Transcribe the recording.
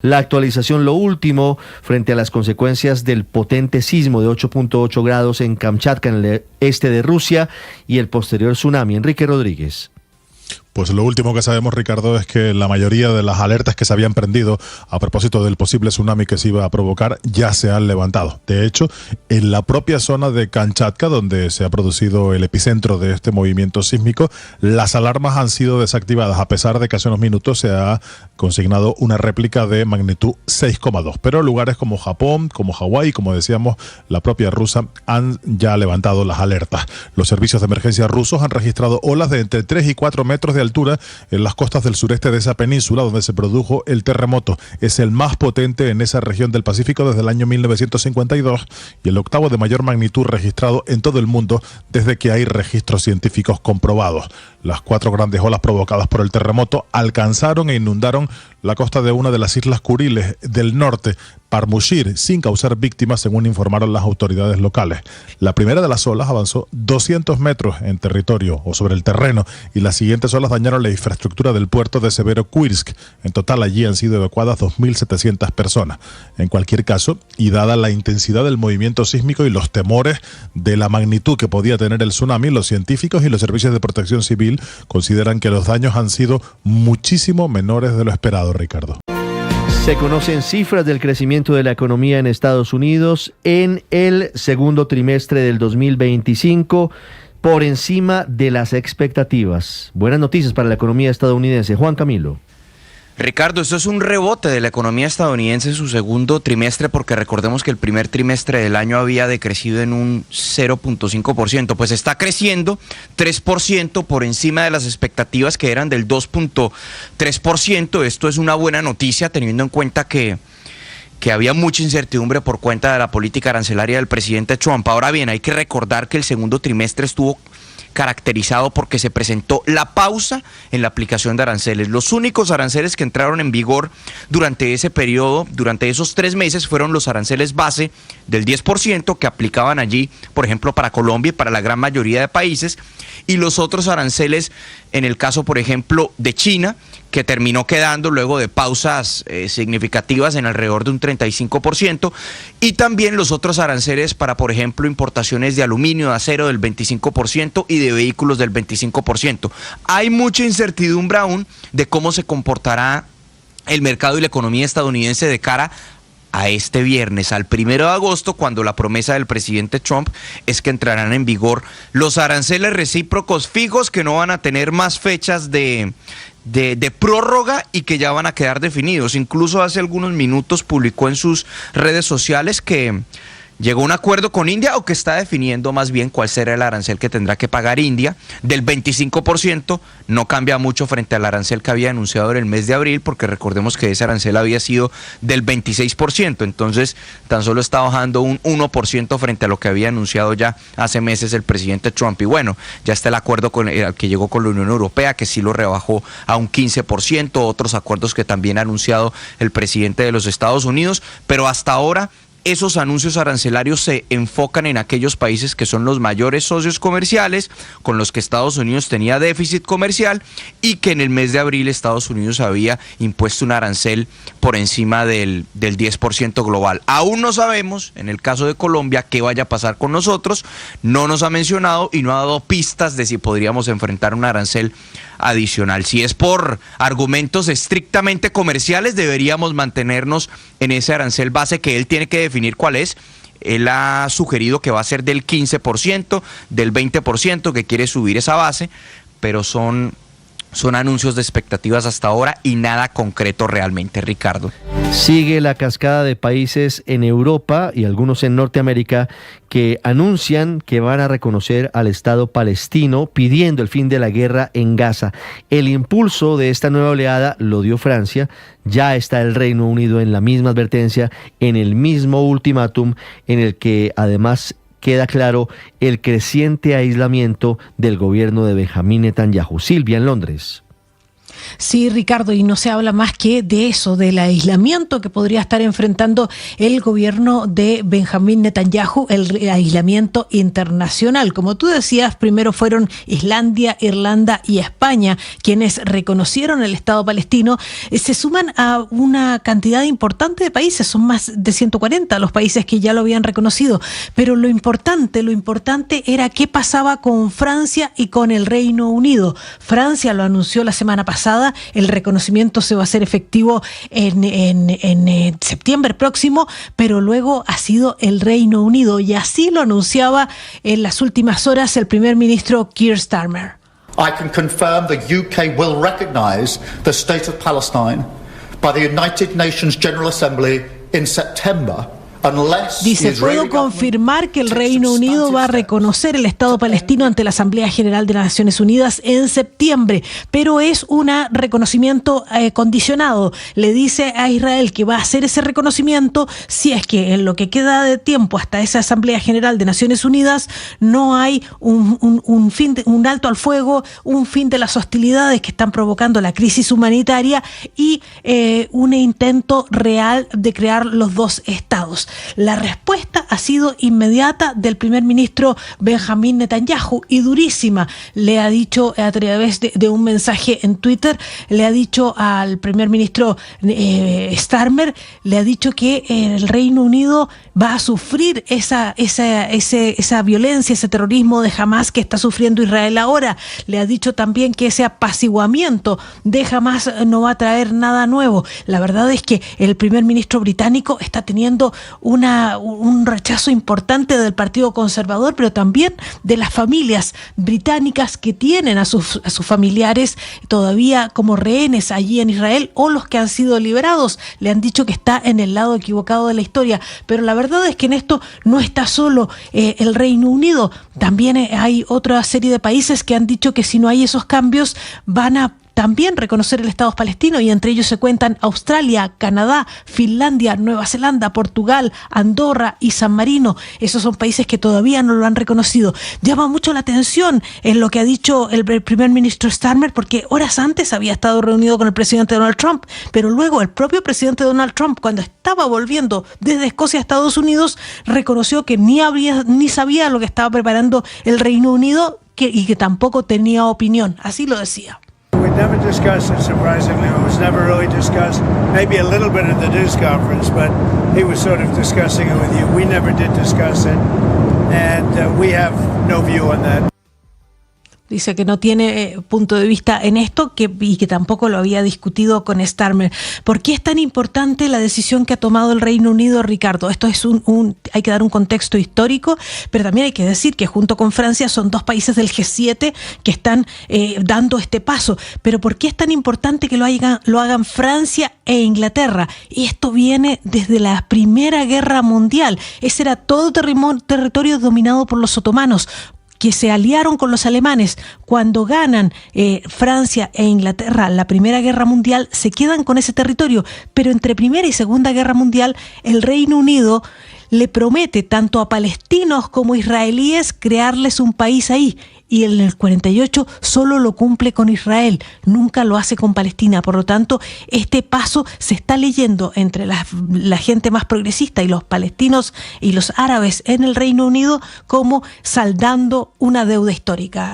La actualización, lo último, frente a las consecuencias del potente sismo de 8.8 grados en Kamchatka, en el este de Rusia, y el posterior tsunami. Enrique Rodríguez. Pues lo último que sabemos, Ricardo, es que la mayoría de las alertas que se habían prendido a propósito del posible tsunami que se iba a provocar ya se han levantado. De hecho, en la propia zona de Kamchatka, donde se ha producido el epicentro de este movimiento sísmico, las alarmas han sido desactivadas, a pesar de que hace unos minutos se ha consignado una réplica de magnitud 6,2. Pero lugares como Japón, como Hawái, como decíamos, la propia Rusia, han ya levantado las alertas. Los servicios de emergencia rusos han registrado olas de entre 3 y 4 metros de altura en las costas del sureste de esa península donde se produjo el terremoto. Es el más potente en esa región del Pacífico desde el año 1952 y el octavo de mayor magnitud registrado en todo el mundo desde que hay registros científicos comprobados. Las 4 grandes olas provocadas por el terremoto alcanzaron e inundaron la costa de una de las islas Kuriles del norte, Parmushir, sin causar víctimas, según informaron las autoridades locales. La primera de las olas avanzó 200 metros en territorio o sobre el terreno y las siguientes olas dañaron la infraestructura del puerto de Severodvinsk. En total allí han sido evacuadas 2.700 personas. En cualquier caso, y dada la intensidad del movimiento sísmico y los temores de la magnitud que podía tener el tsunami, los científicos y los servicios de protección civil consideran que los daños han sido muchísimo menores de lo esperado, Ricardo. Se conocen cifras del crecimiento de la economía en Estados Unidos en el segundo trimestre del 2025, por encima de las expectativas. Buenas noticias para la economía estadounidense. Juan Camilo. Ricardo, esto es un rebote de la economía estadounidense en su segundo trimestre, porque recordemos que el primer trimestre del año había decrecido en un 0.5%, pues está creciendo 3% por encima de las expectativas que eran del 2.3%. Esto es una buena noticia teniendo en cuenta que había mucha incertidumbre por cuenta de la política arancelaria del presidente Trump. Ahora bien, hay que recordar que el segundo trimestre estuvo caracterizado porque se presentó la pausa en la aplicación de aranceles. Los únicos aranceles que entraron en vigor durante ese periodo, durante esos 3 meses, fueron los aranceles base del 10% que aplicaban allí, por ejemplo, para Colombia y para la gran mayoría de países, y los otros aranceles, en el caso, por ejemplo, de China, que terminó quedando luego de pausas significativas en alrededor de un 35%, y también los otros aranceles para, por ejemplo, importaciones de aluminio, de acero del 25% y de vehículos del 25%. Hay mucha incertidumbre aún de cómo se comportará el mercado y la economía estadounidense de cara a este viernes, al 1 de agosto, cuando la promesa del presidente Trump es que entrarán en vigor los aranceles recíprocos fijos, que no van a tener más fechas de prórroga y que ya van a quedar definidos. Incluso hace algunos minutos publicó en sus redes sociales que llegó a un acuerdo con India, o que está definiendo más bien cuál será el arancel que tendrá que pagar India, del 25%. No cambia mucho frente al arancel que había anunciado en el mes de abril, porque recordemos que ese arancel había sido del 26%, entonces tan solo está bajando un 1% frente a lo que había anunciado ya hace meses el presidente Trump. Y bueno, ya está el acuerdo al que llegó con la Unión Europea, que sí lo rebajó a un 15%, otros acuerdos que también ha anunciado el presidente de los Estados Unidos, pero hasta ahora esos anuncios arancelarios se enfocan en aquellos países que son los mayores socios comerciales, con los que Estados Unidos tenía déficit comercial, y que en el mes de abril Estados Unidos había impuesto un arancel por encima del 10% global. Aún no sabemos, en el caso de Colombia, qué vaya a pasar con nosotros. No nos ha mencionado y no ha dado pistas de si podríamos enfrentar un arancel adicional. Si es por argumentos estrictamente comerciales, deberíamos mantenernos en ese arancel base que él tiene que definir cuál es. Él ha sugerido que va a ser del 15%, del 20%, que quiere subir esa base, pero son anuncios de expectativas hasta ahora y nada concreto realmente, Ricardo. Sigue la cascada de países en Europa y algunos en Norteamérica que anuncian que van a reconocer al Estado palestino, pidiendo el fin de la guerra en Gaza. El impulso de esta nueva oleada lo dio Francia. Ya está el Reino Unido en la misma advertencia, en el mismo ultimátum, en el que además queda claro el creciente aislamiento del gobierno de Benjamín Netanyahu. Silvia, en Londres. Sí, Ricardo, y no se habla más que de eso, del aislamiento que podría estar enfrentando el gobierno de Benjamín Netanyahu, el aislamiento internacional. Como tú decías, primero fueron Islandia, Irlanda y España quienes reconocieron el Estado palestino. Se suman a una cantidad importante de países, son más de 140 los países que ya lo habían reconocido, pero lo importante era qué pasaba con Francia y con el Reino Unido. Francia lo anunció la semana pasada, el reconocimiento se va a hacer efectivo en septiembre próximo, pero luego ha sido el Reino Unido, y así lo anunciaba en las últimas horas el primer ministro Keir Starmer. I can confirm the UK will recognise the State of Palestine by the United Nations General Assembly in September. Dice, puedo confirmar que el Reino Unido va a reconocer el Estado palestino ante la Asamblea General de las Naciones Unidas en septiembre, pero es un reconocimiento condicionado. Le dice a Israel que va a hacer ese reconocimiento si es que en lo que queda de tiempo hasta esa Asamblea General de Naciones Unidas no hay un alto al fuego, un fin de las hostilidades que están provocando la crisis humanitaria y un intento real de crear los dos estados. La respuesta ha sido inmediata del primer ministro Benjamín Netanyahu y durísima. Le ha dicho a través de un mensaje en Twitter, le ha dicho al primer ministro Starmer, le ha dicho que el Reino Unido va a sufrir esa violencia, ese terrorismo de Hamás que está sufriendo Israel ahora. Le ha dicho también que ese apaciguamiento de Hamás no va a traer nada nuevo. La verdad es que el primer ministro británico está teniendo un rechazo importante del Partido Conservador, pero también de las familias británicas que tienen a sus familiares todavía como rehenes allí en Israel, o los que han sido liberados. Le han dicho que está en el lado equivocado de la historia, pero la verdad es que en esto no está solo el Reino Unido. También hay otra serie de países que han dicho que si no hay esos cambios van a también reconocer el Estado palestino, y entre ellos se cuentan Australia, Canadá, Finlandia, Nueva Zelanda, Portugal, Andorra y San Marino. Esos son países que todavía no lo han reconocido. Llama mucho la atención en lo que ha dicho el primer ministro Starmer, porque horas antes había estado reunido con el presidente Donald Trump, pero luego el propio presidente Donald Trump, cuando estaba volviendo desde Escocia a Estados Unidos, reconoció que ni sabía lo que estaba preparando el Reino Unido y que tampoco tenía opinión. Así lo decía. We never discussed it, surprisingly. It was never really discussed. Maybe a little bit at the news conference, but he was sort of discussing it with you. We never did discuss it, and we have no view on that. Dice que no tiene punto de vista en esto y que tampoco lo había discutido con Starmer. ¿Por qué es tan importante la decisión que ha tomado el Reino Unido, Ricardo? Esto es hay que dar un contexto histórico, pero también hay que decir que junto con Francia son dos países del G7 que están dando este paso. Pero ¿por qué es tan importante que lo hagan Francia e Inglaterra? Y esto viene desde la Primera Guerra Mundial. Ese era todo territorio dominado por los otomanos, que se aliaron con los alemanes. Cuando ganan Francia e Inglaterra la Primera Guerra Mundial, se quedan con ese territorio, pero entre Primera y Segunda Guerra Mundial el Reino Unido le promete tanto a palestinos como israelíes crearles un país ahí, y en el 48 solo lo cumple con Israel, nunca lo hace con Palestina. Por lo tanto, este paso se está leyendo entre la gente más progresista y los palestinos y los árabes en el Reino Unido como saldando una deuda histórica.